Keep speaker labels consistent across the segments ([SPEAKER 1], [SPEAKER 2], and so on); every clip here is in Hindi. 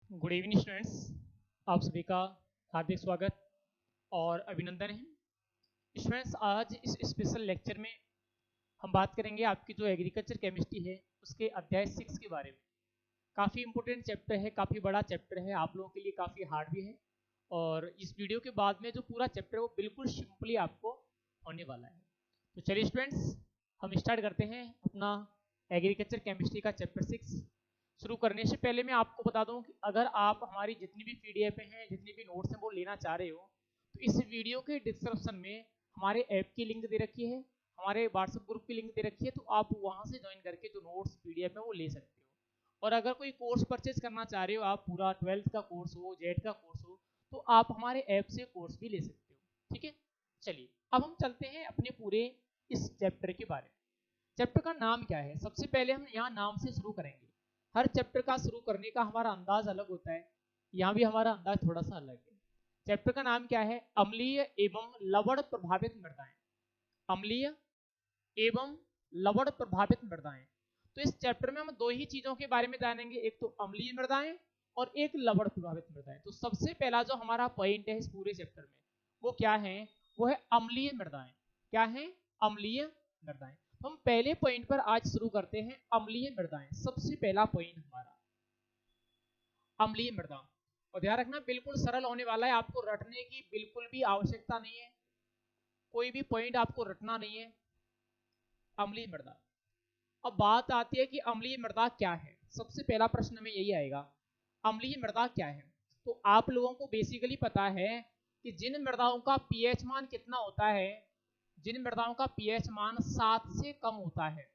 [SPEAKER 1] गुड इवनिंग स्टूडेंट्स, आप सभी का हार्दिक स्वागत और अभिनंदन है। स्टूडेंट्स, आज इस स्पेशल लेक्चर में हम बात करेंगे आपकी जो एग्रीकल्चर केमिस्ट्री है उसके अध्याय 6 के बारे में। काफ़ी इंपॉर्टेंट चैप्टर है, काफ़ी बड़ा चैप्टर है, आप लोगों के लिए काफ़ी हार्ड भी है। और इस वीडियो के बाद में जो पूरा चैप्टर है वो बिल्कुल सिंपली आपको होने वाला है। तो चलिए स्टूडेंट्स, हम स्टार्ट करते हैं अपना एग्रीकल्चर केमिस्ट्री का चैप्टर 6। शुरू करने से पहले मैं आपको बता दूं कि अगर आप हमारी जितनी भी पीडीएफ हैं, जितनी भी नोट्स हैं वो लेना चाह रहे हो तो इस वीडियो के डिस्क्रिप्शन में हमारे ऐप की लिंक दे रखी है, हमारे व्हाट्सएप ग्रुप की लिंक दे रखी है, तो आप वहां से ज्वाइन करके जो नोट्स पीडीएफ है वो ले सकते हो। और अगर कोई कोर्स परचेज करना चाह रहे हो, आप पूरा 12th का कोर्स हो, जेड का कोर्स हो, तो आप हमारे ऐप से कोर्स भी ले सकते हो। ठीक है, चलिए अब हम चलते हैं अपने पूरे इस चैप्टर के बारे में। चैप्टर का नाम क्या है, सबसे पहले हम यहाँ नाम से शुरू करेंगे। हर चैप्टर का शुरू करने का हमारा अंदाज अलग होता है, यहाँ भी हमारा अंदाज थोड़ा सा अलग है। चैप्टर का नाम क्या है? अम्लीय एवं लवण प्रभावित मृदाएं। अम्लीय एवं लवण प्रभावित मृदाएं। तो इस चैप्टर में हम दो ही चीजों के बारे में जानेंगे, एक तो अम्लीय मृदाएं और एक लवण प्रभावित मृदाएं। तो सबसे पहला जो हमारा पॉइंट है इस पूरे चैप्टर में वो क्या है? वो है अम्लीय मृदाएं। क्या है? अम्लीय मृदाएं। हम पहले पॉइंट पर आज शुरू करते हैं, अम्लीय मृदाएं। सबसे पहला पॉइंट हमारा अम्लीय मृदा। और ध्यान रखना बिल्कुल सरल होने वाला है, आपको रटने की बिल्कुल भी आवश्यकता नहीं है, कोई भी पॉइंट आपको रटना नहीं है। अम्लीय मृदा। अब बात आती है कि अम्लीय मृदा क्या है। सबसे पहला प्रश्न में यही आएगा, अम्लीय मृदा क्या है? तो आप लोगों को बेसिकली पता है कि जिन मृदाओं का पीएच मान कितना होता है, जिन मृदाओं का पीएच मान 7 से कम होता है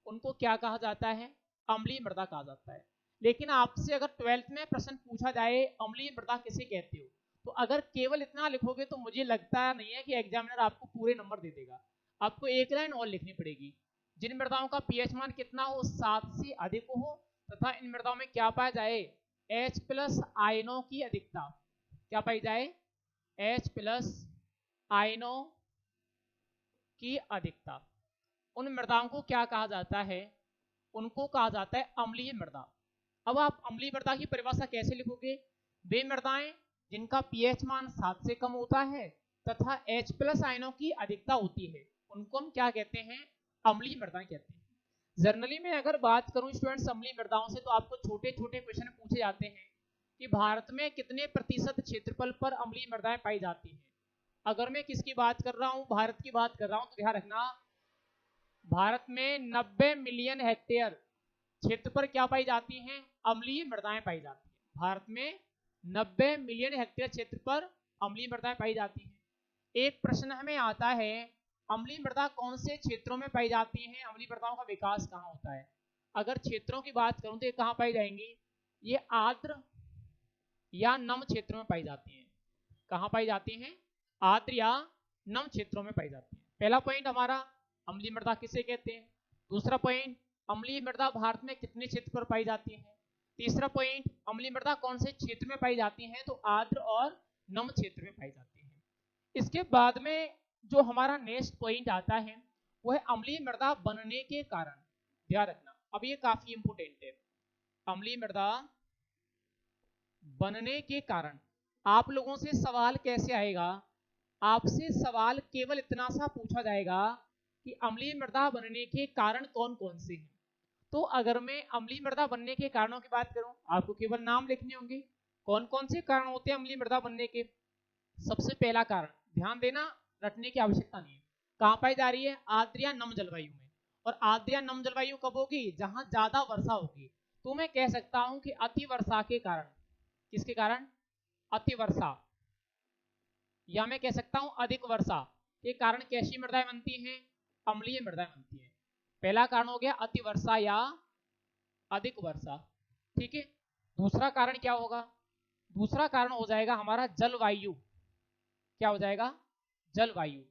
[SPEAKER 1] उनको क्या कहा जाता है? अम्लीय मृदा कहा जाता है। लेकिन आपसे अगर 12th में प्रश्न पूछा जाए अम्लीय मृदा किसे कहते हो, तो अगर केवल इतना लिखोगे तो मुझे लगता नहीं है कि एग्जामिनर आपको पूरे नंबर दे देगा। आपको एक लाइन और लिखनी पड़ेगी, जिन मृदाओं का पीएच मान कितना हो, 7 से अधिक हो, तथा इन मृदाओं में क्या पाया जाए? H+ आयनों की अधिकता। क्या पाई जाए? H+ आयनों की अधिकता। उन मृदाओं को क्या कहा जाता है? उनको कहा जाता है अम्लीय मृदा। अब आप अम्लीय मृदा की परिभाषा कैसे लिखोगे? वे मृदाएं जिनका पीएच मान 7 से कम होता है तथा H+ आयनों की अधिकता होती है उनको हम क्या कहते हैं? अम्लीय मृदाएं कहते हैं। जर्नली में अगर बात करूं स्टूडेंट्स अम्लीय मृदाओं से, तो आपको छोटे छोटे क्वेश्चन पूछे जाते हैं कि भारत में कितने प्रतिशत क्षेत्रफल पर अम्लीय मृदाएं पाई जाती हैं। अगर मैं किसकी बात कर रहा हूं? भारत की बात कर रहा हूं, तो ध्यान रखना भारत में 90 मिलियन हेक्टेयर क्षेत्र पर क्या पाई जाती हैं? अम्लीय मृदाएं पाई जाती हैं। भारत में 90 मिलियन हेक्टेयर क्षेत्र पर अम्लीय मृदाएं पाई जाती हैं। एक प्रश्न हमें आता है, अम्लीय मृदा कौन से क्षेत्रों में पाई जाती हैं? अम्लीय मृदाओं का विकास कहाँ होता है? अगर क्षेत्रों की बात करूं तो ये कहाँ पाई जाएंगी? ये आर्द्र या नम क्षेत्रों में पाई जाती हैं। कहाँ पाई जाती हैं? आर्द्र या नम क्षेत्रों में पाई जाती हैं। पहला पॉइंट हमारा अम्लीय मृदा किसे कहते हैं। दूसरा पॉइंट, अम्लीय मृदा भारत में कितने क्षेत्र पर पाई जाती है। तीसरा पॉइंट, अम्लीय मृदा कौन से क्षेत्र में पाई जाती है? तो आर्द्र और नम क्षेत्र में पाई जाती है। इसके बाद में जो हमारा नेक्स्ट पॉइंट आता है वो है अम्लीय मृदा बनने के कारण। ध्यान रखना, अब ये काफी इंपोर्टेंट है। अम्लीय मृदा बनने के कारण आप लोगों से सवाल कैसे आएगा? आपसे सवाल केवल इतना सा पूछा जाएगा कि अम्लीय मृदा बनने के कारण कौन कौन से हैं। तो अगर मैं अम्लीय मृदा बनने के कारणों की बात करूं, आपको केवल नाम लिखने होंगे। कौन कौन से कारण होते हैं अम्लीय मृदा बनने के? सबसे पहला कारण, ध्यान देना, रटने की आवश्यकता नहीं है, कहां पाई जा रही है? आर्द्र या नम जलवायु में। और आर्द्र या नम जलवायु कब होगी? जहां ज्यादा वर्षा होगी। तो मैं कह सकता हूं कि अति वर्षा के कारण। किसके कारण? अति वर्षा, या मैं कह सकता हूं अधिक वर्षा के कारण कैसी मृदाएं बनती हैं? अम्लीय मृदाएं बनती हैं। पहला कारण हो गया अति वर्षा या अधिक वर्षा। ठीक है, दूसरा कारण क्या होगा? दूसरा कारण हो जाएगा हमारा जलवायु। क्या हो जाएगा? जलवायु।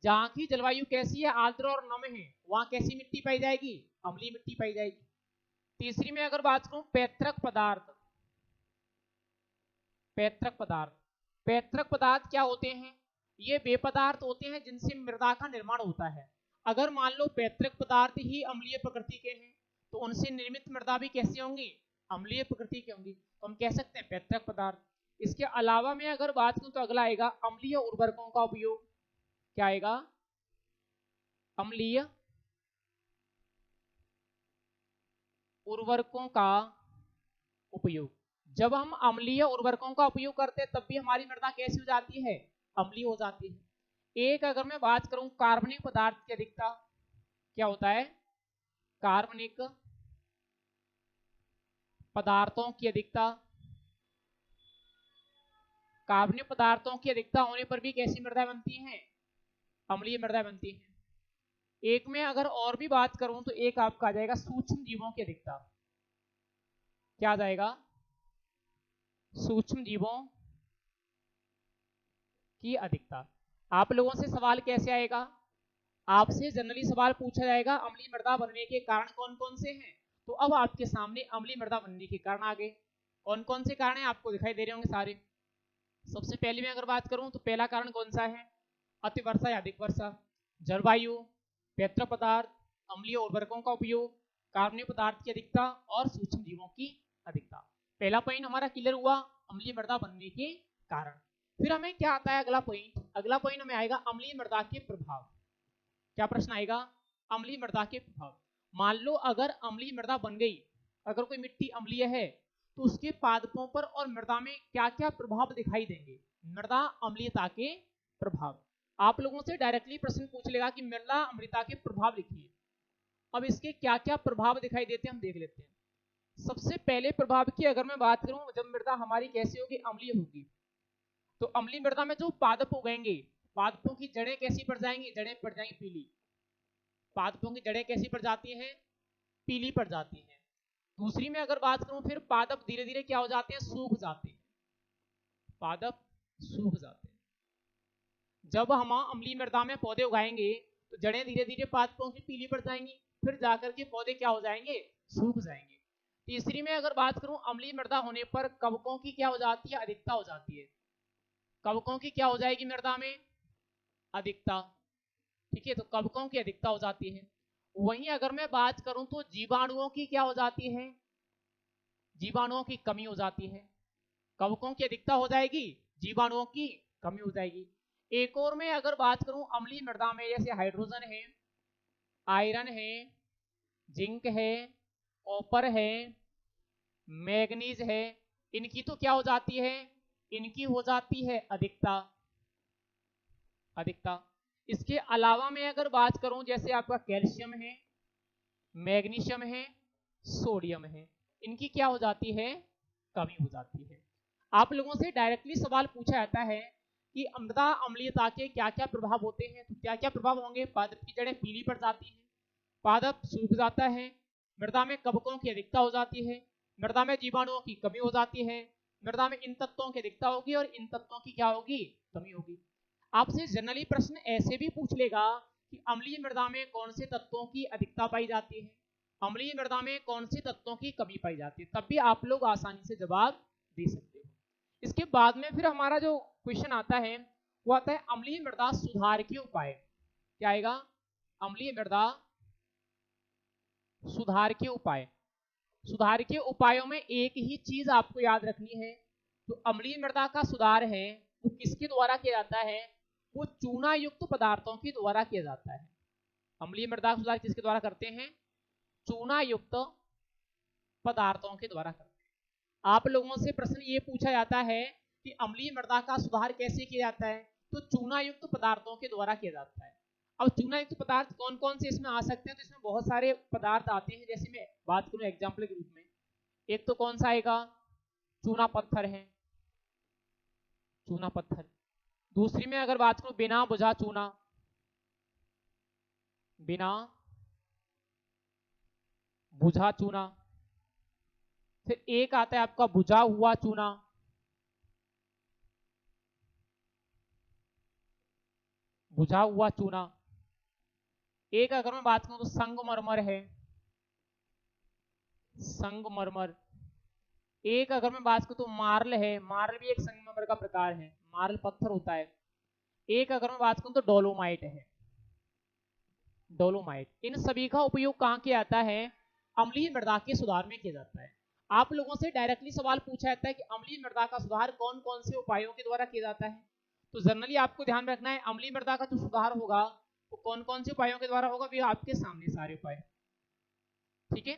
[SPEAKER 1] जहां की जलवायु कैसी है? आर्द्र और नम है, वहां कैसी मिट्टी पाई जाएगी? अम्लीय मिट्टी पाई जाएगी। तीसरी में अगर बात करूं, पैतृक पदार्थ। पैतृक पदार्थ, पैतृक पदार्थ क्या होते हैं? ये वे पदार्थ होते हैं जिनसे मृदा का निर्माण होता है। अगर मान लो पैतृक पदार्थ ही अम्लीय प्रकृति के हैं तो उनसे निर्मित मृदा भी कैसी होंगी? अम्लीय प्रकृति की होंगी, तो हम कह सकते हैं पैतृक पदार्थ। इसके अलावा मैं अगर बात करूं तो अगला आएगा अम्लीय उर्वरकों का उपयोग। क्या आएगा? अम्लीय उर्वरकों का उपयोग। जब हम अम्लीय उर्वरकों का उपयोग करते हैं तब भी हमारी मृदा कैसी हो जाती है? अम्लीय हो जाती है। एक अगर मैं बात करूं कार्बनिक पदार्थ की अधिकता, क्या होता है? कार्बनिक पदार्थों की अधिकता। कार्बनिक पदार्थों की अधिकता होने पर भी कैसी मृदा बनती है? अम्लीय मृदा बनती है। एक में अगर और भी बात करूं तो एक आपका आ जाएगा सूक्ष्म जीवों की अधिकता। क्या आ जाएगा? सूक्ष्म जीवों की अधिकता। आप लोगों से सवाल कैसे आएगा? आपसे जनरली सवाल पूछा जाएगा अम्लीय मृदा बनने के कारण कौन कौन से हैं। तो अब आपके सामने अम्लीय मृदा बनने के कारण आ गए। कौन कौन से कारण हैं आपको दिखाई दे रहे होंगे सारे। सबसे पहले मैं अगर बात करूं तो पहला कारण कौन सा है? अतिवर्षा या अधिक वर्षा, जलवायु, पैतृक पदार्थ, अम्लीय उर्वरकों का उपयोग, कार्बनिक पदार्थ की अधिकता और सूक्ष्म जीवों की अधिकता। पहला पॉइंट हमारा क्लियर हुआ, अम्लीय मृदा बनने के कारण। फिर हमें क्या आता है अगला पॉइंट? अगला पॉइंट हमें आएगा अम्लीय मृदा के प्रभाव। क्या प्रश्न आएगा? अम्लीय मृदा के प्रभाव। मान लो अगर अम्लीय मृदा बन गई, अगर कोई मिट्टी अम्लीय है तो उसके पादपों पर और मृदा में क्या क्या प्रभाव दिखाई देंगे? मृदा अम्लीयता के प्रभाव। आप लोगों से डायरेक्टली प्रश्न पूछ लेगा कि मृदा अम्लीयता के प्रभाव लिखिए। अब इसके क्या क्या प्रभाव दिखाई देते हैं हम देख लेते हैं। सबसे पहले प्रभाव की अगर मैं बात करूं, जब मृदा हमारी कैसी होगी? अम्लीय होगी। तो अम्लीय मृदा में जो पादप उगेंगे, पादपों की जड़ें कैसी पड़ जाएंगी? जड़ें पड़ जाएंगी पीली। पादपों की जड़ें कैसी पड़ जाती हैं? पीली पड़ जाती हैं। दूसरी में अगर बात करूं, फिर पादप धीरे धीरे क्या हो जाते हैं? सूख जाते हैं। पादप सूख जाते हैं। जब हम अम्लीय मृदा में पौधे उगाएंगे तो जड़ें धीरे धीरे पादपों की पीली पड़ जाएंगी, फिर जाकर के पौधे क्या हो जाएंगे? सूख जाएंगे। तीसरी में अगर बात करूं, अम्लीय मृदा होने पर कवकों की क्या हो जाती है? अधिकता हो जाती है। कवकों की क्या हो जाएगी मृदा में? अधिकता। ठीक है, तो कवकों की अधिकता हो जाती है। वहीं अगर मैं बात करूं तो जीवाणुओं की क्या हो जाती है? जीवाणुओं की कमी हो जाती है। कवकों की अधिकता हो जाएगी, जीवाणुओं की कमी हो जाएगी। एक और में अगर बात करूं अम्लीय मृदा में, जैसे हाइड्रोजन है, आयरन है, जिंक है, कॉपर है, मैग्नीज है, इनकी तो क्या हो जाती है? इनकी हो जाती है अधिकता। अधिकता। इसके अलावा मैं अगर बात करूं, जैसे आपका कैल्शियम है, मैग्नीशियम है, सोडियम है, इनकी क्या हो जाती है? कमी हो जाती है। आप लोगों से डायरेक्टली सवाल पूछा जाता है कि मृदा अम्लीयता के क्या क्या प्रभाव होते हैं। तो क्या क्या प्रभाव होंगे? पादप की जड़ें पीली पड़ जाती हैं, पादप सूख जाता है, मृदा में कवकों की अधिकता हो जाती है, मृदा में जीवाणुओं की कमी हो जाती है, मृदा में इन तत्वों की अधिकता होगी और इन तत्वों की क्या होगी? कमी होगी। आपसे जनरली प्रश्न ऐसे भी पूछ लेगा कि अम्लीय मृदा में कौन से तत्वों की अधिकता पाई जाती है, अम्लीय मृदा में कौन से तत्वों की कमी पाई जाती है, तब भी आप लोग आसानी से जवाब दे सकते हो। इसके बाद में फिर हमारा जो क्वेश्चन आता है वो आता है अम्लीय मृदा सुधार के उपाय। क्या आएगा? अम्लीय मृदा सुधार के उपाय। सुधार के उपायों में एक ही चीज आपको याद रखनी है, तो अम्लीय मृदा का सुधार है वो किसके द्वारा किया जाता है? वो चूना युक्त पदार्थों के द्वारा किया जाता है। अम्लीय मृदा का सुधार किसके द्वारा करते हैं? चूना युक्त पदार्थों के द्वारा करते हैं। आप लोगों से प्रश्न ये पूछा जाता है कि अम्लीय मृदा का सुधार कैसे किया जाता है? तो चूना युक्त पदार्थों के द्वारा किया जाता है। अब चूना युक्त पदार्थ कौन कौन से इसमें आ सकते हैं? तो इसमें बहुत सारे पदार्थ आते हैं। जैसे मैं बात करूं एग्जाम्पल के रूप में, एक तो कौन सा आएगा? चूना पत्थर है, चूना पत्थर। दूसरी में अगर बात करूं बिना बुझा चूना, बिना बुझा चूना। फिर एक आता है आपका बुझा हुआ चूना, बुझा हुआ चूना। एक अगर मैं बात करूं तो संगमरमर है, संगमरमर। एक अगर मैं बात करूं तो मार्ल है, मार्ल भी एक संगमरमर का प्रकार है, मार्ल पत्थर होता है। एक अगर मैं बात करूं तो डोलोमाइट है, डोलोमाइट। इन सभी का उपयोग कहां किया जाता है? अम्लीय मृदा के सुधार में किया जाता है। आप लोगों से डायरेक्टली सवाल पूछा जाता है कि अम्लीय मृदा का सुधार कौन कौन से उपायों के द्वारा किया जाता है। तो जनरली आपको ध्यान रखना है अम्लीय मृदा का जो सुधार होगा वो कौन कौन से उपायों के द्वारा होगा, वे आपके सामने सारे उपाय, ठीक है।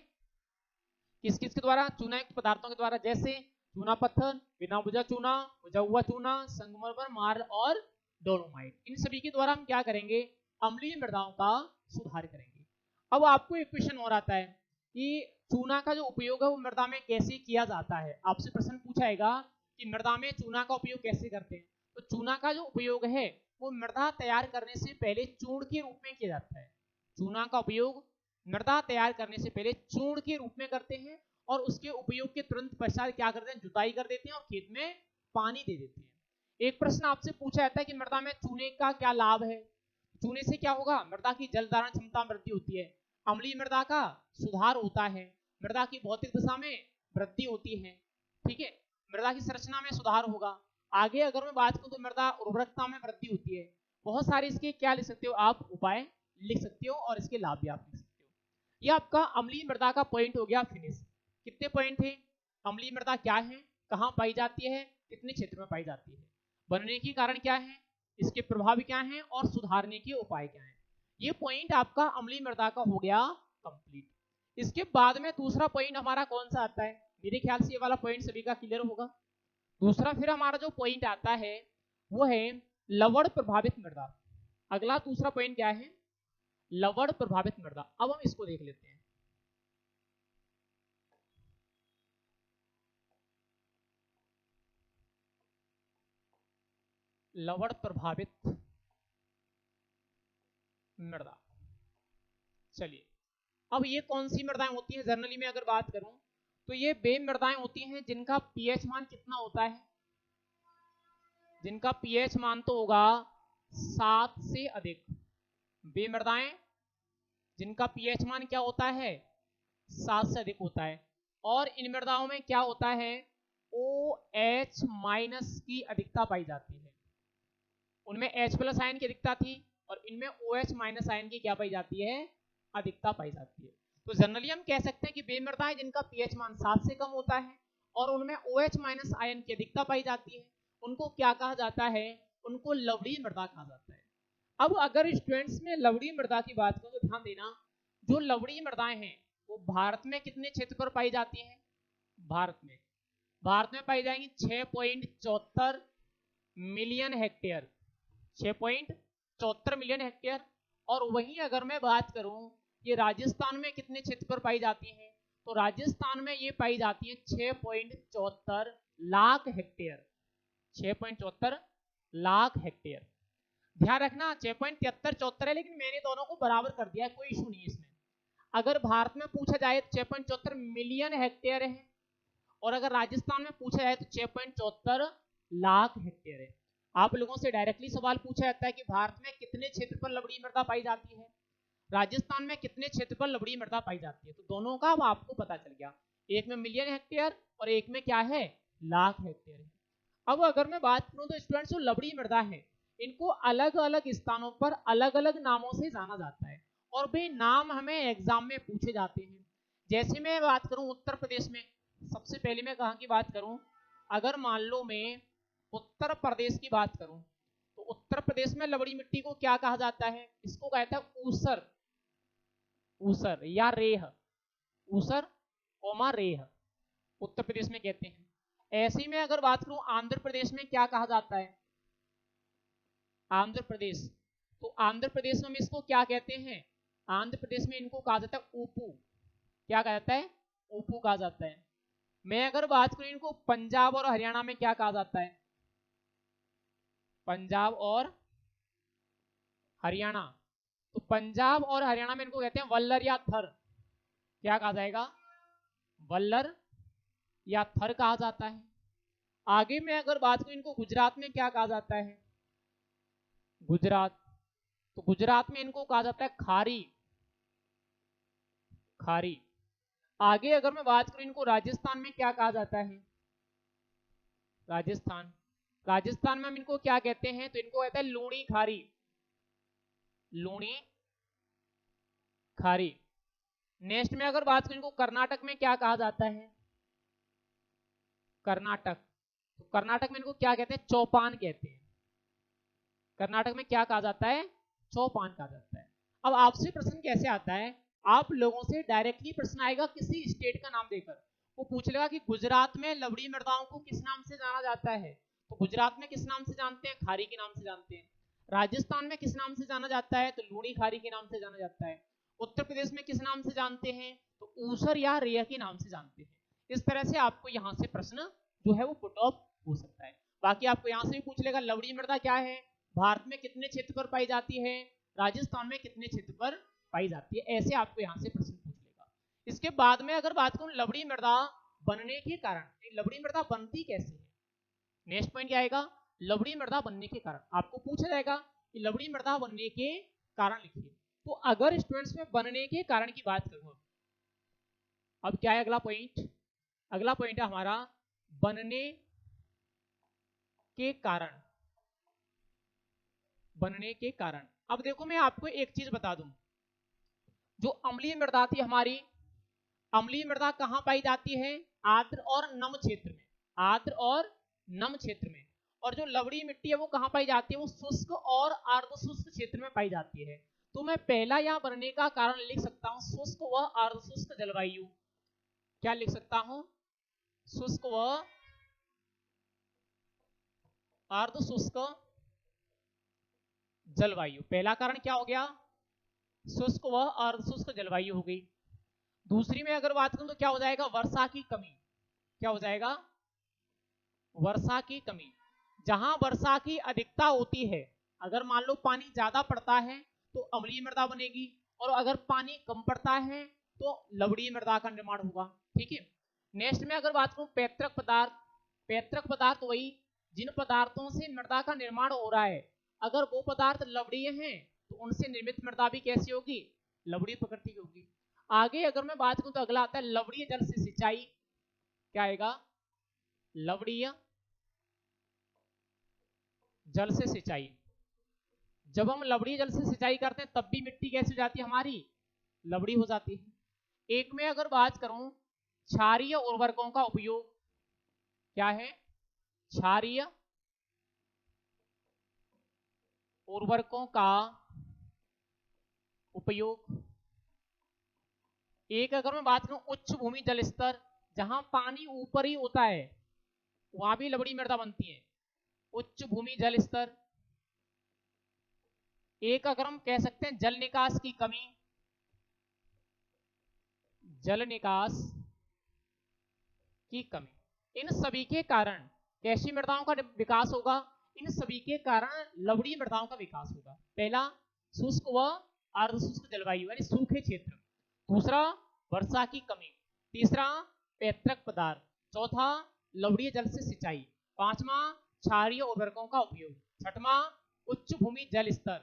[SPEAKER 1] किस किस के द्वारा? चूनायुक्त पदार्थों के द्वारा, जैसे चूना पत्थर, बिना बुझा चूना, बुझा हुआ चूना, संगमरमर, मार्ल और डोलोमाइट, इन सभी के द्वारा हम क्या करेंगे? अम्लीय मृदाओं का सुधार करेंगे। अब आपको एक क्वेश्चन और आता है कि चूना का जो उपयोग है वो मृदा में कैसे किया जाता है। आपसे प्रश्न पूछा जाएगा कि मृदा में चूना का उपयोग कैसे करते हैं। तो चूना का जो उपयोग है वो मृदा तैयार करने से पहले चूर्ण के रूप में किया जाता है। चूना का उपयोग मृदा तैयार करने से पहले चूर्ण के रूप में करते हैं और उसके उपयोग के तुरंत पश्चात क्या करते हैं? जुताई कर देते हैं और खेत में पानी दे देते हैं। एक प्रश्न आपसे पूछा जाता है कि मृदा में चूने का क्या लाभ है। चूने से क्या होगा? मृदा की जल धारण क्षमता वृद्धि होती है, अम्लीय मृदा का सुधार होता है, मृदा की भौतिक दशा में वृद्धि होती है, ठीक है, मृदा की संरचना में सुधार होगा। आगे अगर मैं बात करूं तो मृदा उर्वरकता में वृद्धि होती है। बहुत सारे इसके क्या लिख सकते हो आप? उपाय लिख सकते हो और इसके लाभ भी आप लिख सकते हो। यह आपका अम्लीय मृदा का पॉइंट हो गया फिनिश। कितने पॉइंट थे? अम्लीय मृदा क्या है, कहां पाई जाती है, कितने क्षेत्र में पाई जाती है, बनने के कारण क्या है, इसके प्रभाव क्या हैं और सुधारने के उपाय क्या हैं। ये पॉइंट आपका अम्लीय मृदा का हो गया कंप्लीट। इसके बाद में दूसरा पॉइंट हमारा कौन सा आता है? मेरे ख्याल से ये वाला पॉइंट सभी का क्लियर होगा। दूसरा फिर हमारा जो पॉइंट आता है वो है लवण प्रभावित मृदा। अगला दूसरा पॉइंट क्या है? लवण प्रभावित मृदा। अब हम इसको देख लेते हैं। लवण प्रभावित मृदा, चलिए अब ये कौन सी मृदाएं होती हैं? जनरली में अगर बात करूं तो ये वे मृदाएं होती हैं जिनका पीएच मान कितना होता है? जिनका पीएच मान तो होगा 7 से अधिक। वे मृदाएं जिनका पीएच मान क्या होता है? 7 से अधिक होता है। और इन मृदाओं में क्या होता है? OH माइनस की अधिकता पाई जाती है। उनमें H प्लस आयन की अधिकता थी और इनमें OH माइनस आयन की क्या पाई जाती है? अधिकता पाई जाती है। तो जनरली हम कह सकते हैं कि वे मृदाएं जिनका पीएच मान 7 से कम होता है और उनमें OH माइनस आयन की अधिकता पाई जाती है, उनको क्या कहा जाता है? उनको लवणीय मृदा कहा जाता है। अब अगर स्टूडेंट्स में लवणीय मृदा की बात करूं तो ध्यान देना, जो लवणीय मृदाएं हैं वो भारत में कितने क्षेत्र पर पाई जाती हैं? भारत में पाई जाएंगी 6.74 मिलियन हेक्टेयर, 6.74 मिलियन हेक्टेयर। और वहीं अगर मैं बात करूं ये राजस्थान में कितने क्षेत्र पर पाई जाती हैं? तो राजस्थान में ये पाई जाती है 6.74 लाख हेक्टेयर, 6.74 लाख हेक्टेयर। ध्यान रखना 6.73 है, लेकिन मैंने दोनों को बराबर कर दिया है, कोई इशू नहीं है इसमें। अगर भारत में पूछा जाए तो 6.74 मिलियन हेक्टेयर है और अगर राजस्थान में पूछा जाए तो 6.74 लाख हेक्टेयर है। आप लोगों से डायरेक्टली सवाल पूछा जाता है कि भारत में कितने क्षेत्र पर लवणीय मृदा पाई जाती है, राजस्थान में कितने क्षेत्र पर लवणीय मृदा पाई जाती है। तो दोनों का अब आपको पता चल गया, एक में मिलियन हेक्टेयर और एक में क्या है? लाख हेक्टेयर है। अब अगर मैं बात करूं तो स्टूडेंट्स जो लवणीय मृदा है इनको अलग अलग स्थानों पर अलग अलग नामों से जाना जाता है और वे नाम हमें एग्जाम में पूछे जाते हैं। जैसे मैं बात करूं उत्तर प्रदेश में, सबसे पहले मैं कहां की बात करूं? अगर मान लो मैं उत्तर प्रदेश की बात करूं तो उत्तर प्रदेश में लवणीय मिट्टी को क्या कहा जाता है? इसको कहता है ऊसर, ऊसर या रेह, ऊसर ओमा रेह उत्तर प्रदेश में कहते हैं। ऐसे ही में अगर बात करूं आंध्र प्रदेश में क्या कहा जाता है? आंध्र प्रदेश, तो आंध्र प्रदेश में इसको क्या कहते हैं? आंध्र प्रदेश में इनको कहा जाता है ऊपू। क्या कहा जाता है? ऊपू कहा जाता है। मैं अगर बात करूं इनको पंजाब और हरियाणा में क्या कहा जाता है? पंजाब और हरियाणा, तो पंजाब और हरियाणा में इनको कहते हैं वल्लर या थर। क्या कहा जाएगा? वल्लर या थर कहा जाता है। आगे मैं अगर बात करूं इनको गुजरात में क्या कहा जाता है? गुजरात, तो गुजरात में इनको कहा जाता है खारी, खारी। आगे अगर मैं बात करूं इनको राजस्थान में क्या कहा जाता है? राजस्थान, राजस्थान में हम इनको क्या कहते हैं? तो इनको कहते हैं लूणी खारी, लूणी खारी। नेक्स्ट में अगर बात करूं इनको कर्नाटक में क्या कहा जाता है? कर्नाटक, तो कर्नाटक में इनको क्या कहते हैं? चौपान कहते हैं। कर्नाटक में क्या कहा जाता है? चौपान कहा जाता है। अब आपसे प्रश्न कैसे आता है? आप लोगों से डायरेक्टली प्रश्न आएगा किसी स्टेट का नाम देकर, वो पूछ लेगा कि गुजरात में लवड़ी मृदाओं को किस नाम से जाना जाता है, तो गुजरात में किस नाम से जानते हैं? खारी के नाम से जानते हैं। राजस्थान में किस नाम से जाना जाता है? तो लूणी खारी के नाम से जाना जाता है। उत्तर प्रदेश में किस नाम से जानते हैं? तो ऊसर या रेया के नाम से जानते हैं। इस तरह से आपको यहाँ से प्रश्न जो है वो पुट ऑफ हो सकता है। बाकी आपको यहाँ से भी पूछ लेगा लवड़ी मृदा क्या है, भारत में कितने क्षेत्र पर पाई जाती है, राजस्थान में कितने क्षेत्र पर पाई जाती है, ऐसे आपको यहाँ से प्रश्न पूछ लेगा। इसके बाद में अगर बात करूं लवड़ी मृदा बनने के कारण, लवड़ी मृदा बनती कैसे है, नेक्स्ट पॉइंट क्या आएगा? लवड़ी मृदा बनने के कारण आपको पूछा जाएगा कि लवड़ी मृदा बनने के कारण लिखिए। तो अगर स्टूडेंट्स में बनने के कारण की बात करूं, अब क्या है अगला पॉइंट? अगला पॉइंट है हमारा बनने के कारण। बनने के कारण, अब देखो मैं आपको एक चीज बता दूं, जो अम्लीय मृदा थी हमारी, अम्लीय मृदा कहां पाई जाती है? आर्द्र और नम क्षेत्र में, आर्द्र और नम क्षेत्र में। और जो लवड़ी मिट्टी है वो कहां पाई जाती है? वो शुष्क और अर्ध शुष्क क्षेत्र में पाई जाती है। तो मैं पहला यहां बनने का कारण लिख सकता हूं शुष्क व अर्ध शुष्क जलवायु। क्या लिख सकता हूं? शुष्क व अर्ध शुष्क जलवायु। पहला कारण क्या हो गया? शुष्क व अर्ध शुष्क जलवायु हो गई। दूसरी में अगर बात करूं तो क्या हो जाएगा? वर्षा की कमी। क्या हो जाएगा? वर्षा की कमी। जहां वर्षा की अधिकता होती है, अगर मान लो पानी ज्यादा पड़ता है तो अम्लीय मृदा बनेगी, और अगर पानी कम पड़ता है तो लवणीय मृदा का निर्माण होगा। ठीक है। नेक्स्ट में अगर बात करूं पैतृक पदार्थ, पैतृक पदार्थ वही जिन पदार्थों से मृदा का निर्माण हो रहा है, अगर वो पदार्थ लवणीय हैं तो उनसे निर्मित मृदा भी कैसी होगी? लवणीय प्रकृति की होगी। आगे अगर मैं बात करूं तो अगला आता है लवणीय जल से सिंचाई। क्या आएगा? लवणीय जल से सिंचाई। जब हम लवणीय जल से सिंचाई करते हैं तब भी मिट्टी कैसी हो जाती है हमारी? लवणी हो जाती है। एक में अगर बात करूं क्षारीय उर्वरकों का उपयोग, क्या है? क्षारीय उर्वरकों का उपयोग। एक अगर मैं बात करूं उच्च भूमि जल स्तर, जहां पानी ऊपर ही होता है वहां भी लवणी मृदा बनती है, उच्च भूमि जल स्तर। एक अगर हम कह सकते हैं जल निकास की कमी, जल निकास की कमी। इन सभी के कारण कैसी मृदाओं का विकास होगा? इन सभी के कारण लवणीय मृदाओं का विकास होगा। पहला शुष्क व अर्ध शुष्क जलवायु यानी सूखे क्षेत्र, दूसरा वर्षा की कमी, तीसरा पैतृक पदार्थ, चौथा लवणीय जल से सिंचाई, पांचवा क्षारीय उर्वरकों का उपयोग, छठवां उच्च भूमि जल स्तर,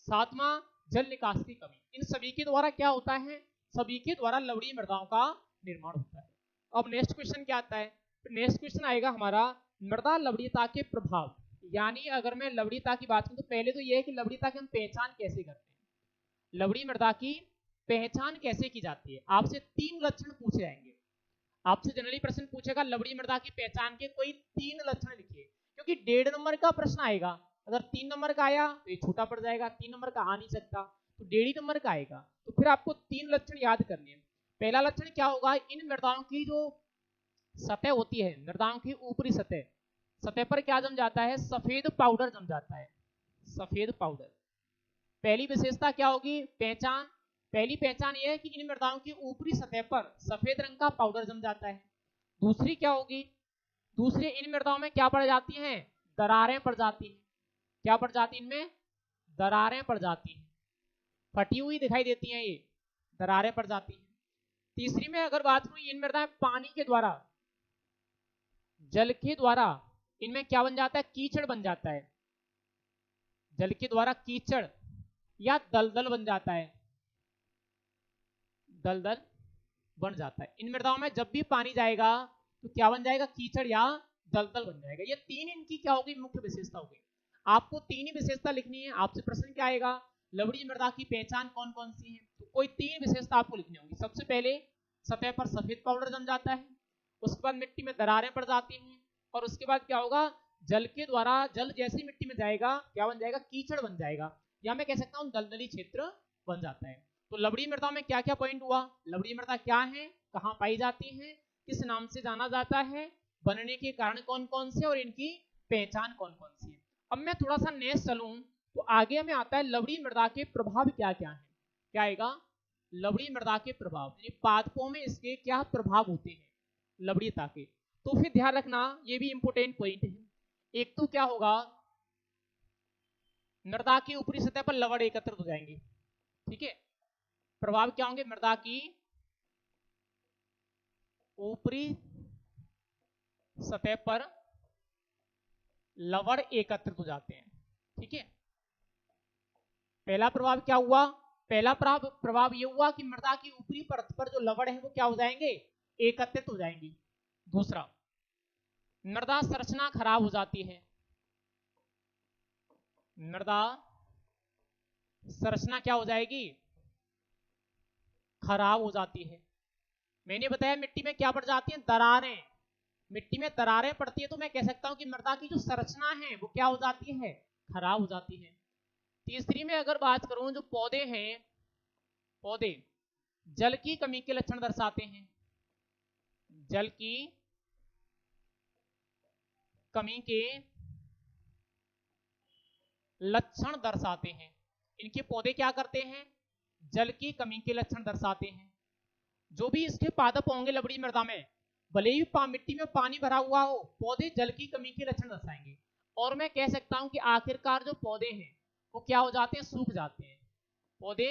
[SPEAKER 1] सातवां जल निकास की कमी। इन सभी के द्वारा क्या होता है? सभी के द्वारा लवणीय मृदाओं का निर्माण होता है। अब नेक्स्ट क्वेश्चन क्या आता है? नेक्स्ट क्वेश्चन आएगा हमारा मृदा लवणीयता के प्रभाव। यानी अगर मैं लवणीयता की बात करूं तो पहले तो यह है कि लवणीयता की हम पहचान कैसे करते हैं, लवणीय मृदा की पहचान कैसे की जाती है। आपसे 3 लक्षण पूछे जाएंगे। आपसे जनरली प्रश्न पूछेगा लवणीय मृदा की पहचान के कोई 3 लक्षण लिखिए, क्योंकि 1.5 नंबर का प्रश्न आएगा। अगर 3 नंबर का आया तो ये छोटा पड़ जाएगा, 3 नंबर का आ नहीं सकता, तो 1.5 नंबर का आएगा। तो फिर आपको 3 लक्षण याद करने हैं। पहला लक्षण क्या होगा? इन मृदाओं की जो सतह होती है, मृदाओं की ऊपरी सतह, सतह पर क्या जम जाता है? सफेद पाउडर जम जाता है, सफेद पाउडर। पहली विशेषता क्या होगी? पहचान। पहली पहचान यह है कि इन मृदाओं की ऊपरी सतह पर सफेद रंग का पाउडर जम जाता है। दूसरी क्या होगी? दूसरी इन मृदाओं में क्या पड़ जाती हैं? दरारें पड़ जाती हैं। क्या पड़ जाती हैं? इनमें दरारें पड़ जाती हैं, फटी हुई दिखाई देती हैं, ये दरारें पड़ जाती हैं। तीसरी में अगर बात करूं इन मृदाएं पानी के द्वारा, जल के द्वारा इनमें क्या बन जाता है? कीचड़ बन जाता है, जल के द्वारा कीचड़ या दलदल बन जाता है, दलदल बन जाता है। इन मृदाओं में जब भी पानी जाएगा तो क्या बन जाएगा? कीचड़ या दलदल बन जाएगा। ये 3 इनकी क्या होगी? मुख्य विशेषता होगी। आपको 3 ही विशेषता लिखनी है। आपसे प्रश्न क्या आएगा? लवणीय मृदा की पहचान कौन कौन सी है? तो कोई 3 विशेषता आपको लिखनी होगी। सबसे पहले सतह पर सफेद पाउडर जम जाता है, उसके बाद मिट्टी में दरारें पड़ जाती हैं, और उसके बाद क्या होगा, जल के द्वारा, जल जैसे ही मिट्टी में जाएगा क्या बन जाएगा, कीचड़ बन जाएगा, या मैं कह सकता हूँ दलदली क्षेत्र बन जाता है। तो लवणीय मृदा में क्या क्या पॉइंट हुआ, लवणीय मृदा क्या है, कहाँ पाई जाती है, किस नाम से जाना जाता है, बनने के कारण कौन कौन से, और इनकी पहचान कौन कौन सी है। अब मैं थोड़ा सा नेक्स्ट चलूं तो आगे हमें आता है लवणीय मृदा के प्रभाव क्या क्या है। क्या आएगा, लवणीय मृदा के प्रभाव, पादपों में इसके क्या प्रभाव होते हैं लवणीयता के। तो फिर ध्यान रखना, ये भी इंपोर्टेंट पॉइंट है। एक तो क्या होगा, मृदा की ऊपरी सतह पर लवण एकत्रित हो जाएंगे, ठीक है। प्रभाव क्या होंगे, मृदा की ऊपरी सतह पर लवण एकत्रित हो जाते हैं, ठीक है। पहला प्रभाव क्या हुआ, पहला प्रभाव यह हुआ कि मृदा की ऊपरी परत पर जो लवण है वो क्या हो जाएंगे, एकत्रित हो जाएंगे। दूसरा, मृदा संरचना खराब हो जाती है, मृदा संरचना क्या हो जाएगी, खराब हो जाती है। मैंने बताया मिट्टी में क्या पड़ जाती है, दरारें, मिट्टी में दरारें पड़ती है, तो मैं कह सकता हूं कि मृदा की जो संरचना है वो क्या हो जाती है, खराब हो जाती है। तीसरी में अगर बात करूं, जो पौधे हैं, पौधे जल की कमी के लक्षण दर्शाते हैं, जल की कमी के लक्षण दर्शाते हैं। इनके पौधे क्या करते हैं, जल की कमी के लक्षण दर्शाते हैं। जो भी इसके पादप होंगे लवणीय मृदा में, भले ही मिट्टी में पानी भरा हुआ हो, पौधे जल की कमी के लक्षण दर्शाएंगे। और मैं कह सकता हूं कि आखिरकार जो पौधे हैं वो क्या हो जाते हैं, सूख जाते हैं, पौधे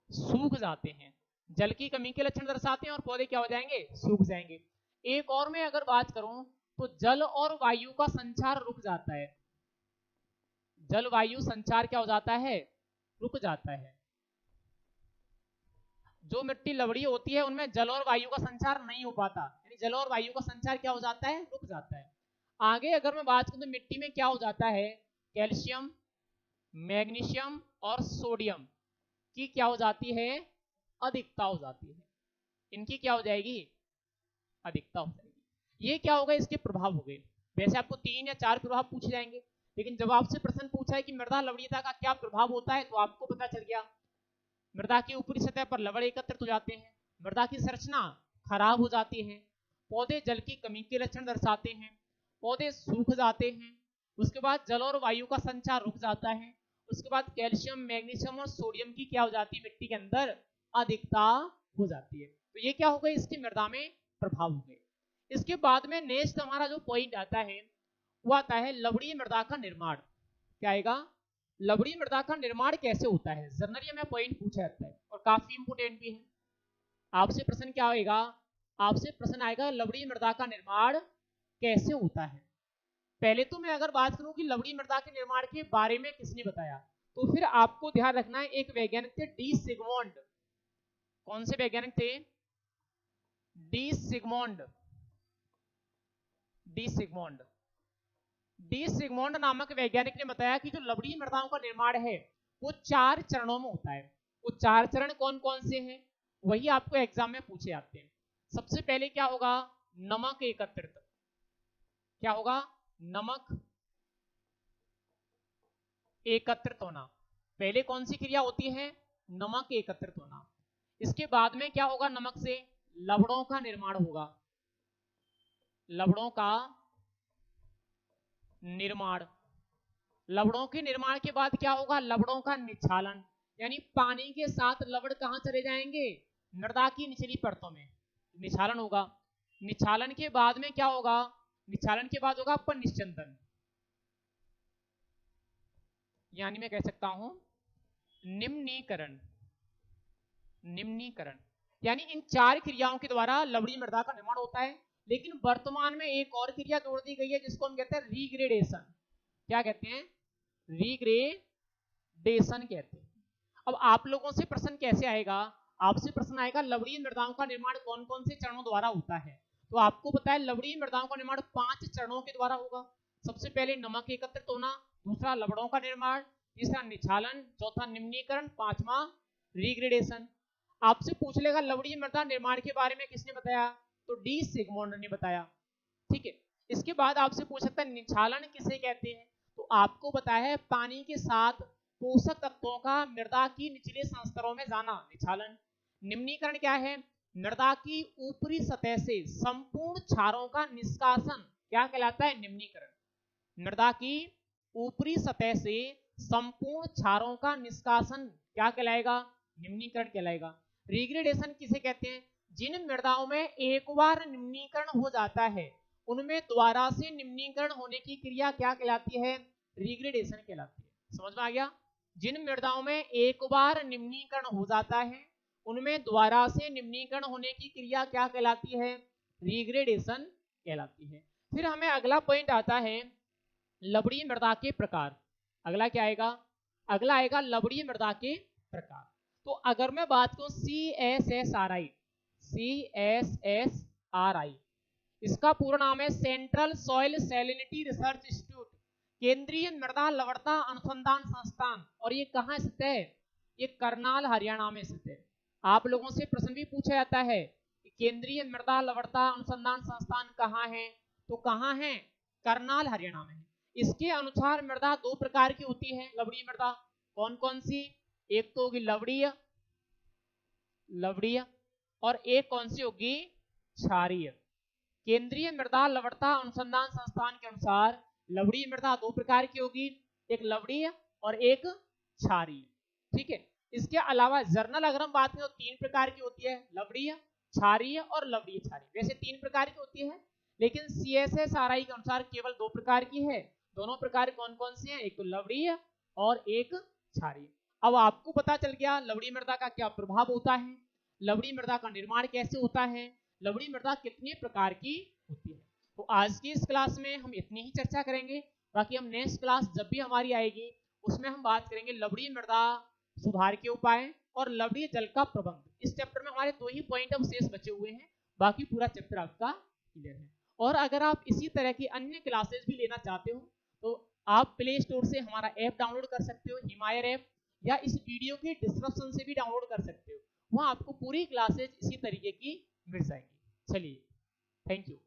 [SPEAKER 1] सूख जाते हैं, जल की कमी के लक्षण दर्शाते हैं और पौधे क्या हो जाएंगे, सूख जाएंगे। एक और मैं अगर बात करूं तो जल और वायु का संचार रुक जाता है, जल वायु संचार क्या हो जाता है, रुक जाता है। जो मिट्टी लवणीय होती है उनमें जल और वायु का संचार नहीं हो पाता, यानी जल और वायु का संचार क्या हो जाता है, रुक जाता है। आगे अगर मैं बात करूं तो मिट्टी में क्या हो जाता है, कैल्शियम, मैग्नीशियम और सोडियम की क्या हो जाती है, अधिकता हो जाती है, इनकी क्या हो जाएगी, अधिकता हो जाएगी। ये क्या होगा, इसके प्रभाव हो गए। वैसे आपको 3 या 4 प्रभाव पूछे जाएंगे, लेकिन जब आपसे प्रश्न पूछा है कि मृदा लवणीयता का क्या प्रभाव होता है, तो आपको पता चल गया मृदा की ऊपरी सतह पर लवण एकत्रित हो जाते हैं, मृदा की संरचना खराब हो जाती है, पौधे जल की कमी के लक्षण दर्शाते हैं, पौधे सूख जाते हैं, उसके बाद जल और वायु का संचार रुक जाता है, उसके बाद कैल्शियम, मैग्नीशियम और सोडियम की क्या हो जाती है, मिट्टी के अंदर अधिकता हो जाती है। तो ये क्या हो गए, इसकी मृदा में प्रभाव हो गए। इसके बाद में नेक्स्ट हमारा जो पॉइंट आता है वो आता है लवणीय मृदा का निर्माण। क्या आएगा, लवणीय मृदा का निर्माण कैसे होता है, जनरली में पॉइंट पूछा जाता है और काफी इंपोर्टेंट भी है। आपसे प्रश्न क्या होगा, आपसे प्रश्न आएगा लवणीय मृदा का निर्माण कैसे होता है। पहले तो मैं अगर बात करूं कि लवणीय मृदा के निर्माण के बारे में किसने बताया, तो फिर आपको ध्यान रखना है, एक वैज्ञानिक थे डी सिगमोंड। कौन से वैज्ञानिक थे, डी सिगमोंड, डी सिगमोंड। डी सिगमोंड नामक वैज्ञानिक ने बताया कि जो लवणीय मृदाओं का निर्माण है वो 4 चरणों में होता है। वो 4 चरण कौन कौन से हैं, वही आपको एग्जाम में पूछे जाते हैं। सबसे पहले क्या होगा, नमक एकत्रित, क्या होगा, नमक एकत्रित होना। पहले कौन सी क्रिया होती है, नमक एकत्रित होना। इसके बाद में क्या होगा, नमक से लवणों का निर्माण होगा, लवणों का निर्माण। लवणों के निर्माण के बाद क्या होगा, लवणों का निक्षालन, यानी पानी के साथ लवण कहां चले जाएंगे, मृदा की निचली परतों में निक्षालन होगा। निक्षालन के बाद में क्या होगा, निक्षालन के बाद होगा आपका निश्चंदन, यानी मैं कह सकता हूं निम्नीकरण, निम्नीकरण, यानी इन 4 क्रियाओं के द्वारा लवणीय मृदा का निर्माण होता है। लेकिन वर्तमान में एक और क्रिया जोड़ दी गई है जिसको हम कहते हैं रीग्रेडेशन। क्या कहते हैं, रीग्रेडेशन कहते हैं। अब आप लोगों से प्रश्न कैसे आएगा, आपसे प्रश्न आएगा लवणीय मृदाओं का निर्माण कौन कौन से चरणों द्वारा होता है। तो आपको पता है लवणीय मृदाओं का निर्माण 5 चरणों के द्वारा होगा। सबसे पहले नमक एकत्रित होना, दूसरा लवणों का निर्माण, तीसरा निक्षालन, चौथा निम्नीकरण, पांचवा रीग्रेडेशन। आपसे पूछ लेगा लवणीय मृदा निर्माण के बारे में किसने बताया, तो डी सिगमोंड ने बताया। ठीक है, इसके बाद आपसे पूछ सकता है निछालन किसे कहते हैं, तो आपको बताया है पानी के साथ पोषक तत्वों का मृदा की निचले संस्तरों में जाना निछालन। निम्नीकरण क्या है, मृदा की ऊपरी सतह से संपूर्ण क्षारों का निष्कासन क्या कहलाता है, निम्नीकरण। मृदा की ऊपरी सतह से संपूर्ण क्षारों का निष्कासन क्या कहलाएगा, निम्नीकरण कहलाएगा। रिग्रेडेशन किसे कहते हैं, जिन मृदाओं में एक बार निम्नीकरण हो जाता है उनमें दोबारा से निम्नीकरण होने की क्रिया क्या कहलाती है, रिग्रेडेशन कहलाती है। समझ में आ गया, जिन मृदाओं में एक बार निम्नीकरण हो जाता है उनमें दोबारा से निम्नीकरण होने की क्रिया क्या कहलाती है, रिग्रेडेशन कहलाती है। फिर हमें अगला पॉइंट आता है लवणीय मृदा के प्रकार। अगला क्या आएगा, अगला आएगा लवणीय मृदा के प्रकार। तो अगर मैं बात करूं CSSRI, CSSRI इसका पूरा नाम है central soil salinity research institute, केंद्रीय मृदा लवणता अनुसंधान संस्थान। और ये कहाँ स्थित है, ये करनाल हरियाणा में स्थित है। आप लोगों से प्रश्न भी पूछा जाता है कि केंद्रीय मृदा लवणता अनुसंधान संस्थान कहाँ है, तो कहाँ है, करनाल हरियाणा में। इसके अनुसार मृदा दो प्रकार की होती है लवणीय मृदा, कौन कौन सी, एक तो होगी लवणीय, लवणीय, और एक कौन सी होगी, क्षारीय। केंद्रीय मृदा लवणता अनुसंधान संस्थान के अनुसार लवणीय मृदा दो प्रकार की होगी, एक लवणीय और एक क्षारीय। ठीक है, इसके अलावा जर्नल अगर हम बात करें तो तीन प्रकार की होती है, लवणीय, क्षारीय और लवणीय क्षारीय। वैसे तीन प्रकार की होती है लेकिन CSSRI के अनुसार केवल दो प्रकार की है। दोनों प्रकार कौन कौन से हैं, एक तो लवणीय और एक क्षारीय। अब आपको पता चल गया लवणीय मृदा का क्या प्रभाव होता है, लवणीय मृदा का निर्माण कैसे होता है, लवणीय मृदा कितने प्रकार की होती है। तो आज की इस क्लास में हम इतनी ही चर्चा करेंगे, बाकी हम नेक्स्ट क्लास जब भी हमारी आएगी उसमें हम बात करेंगे लवणीय मृदा सुधार के उपाय और लवणीय जल का प्रबंध। इस चैप्टर में हमारे दो ही पॉइंट अब शेष बचे हुए हैं, बाकी पूरा चैप्टर आपका क्लियर है। और अगर आप इसी तरह की अन्य क्लासेस भी लेना चाहते हो तो आप प्ले स्टोर से हमारा ऐप डाउनलोड कर सकते हो, हिमायर ऐप, या इस वीडियो के डिस्क्रिप्शन से भी डाउनलोड कर सकते हो। वहाँ आपको पूरी क्लासेज इसी तरीके की मिल जाएंगी। चलिए, थैंक यू।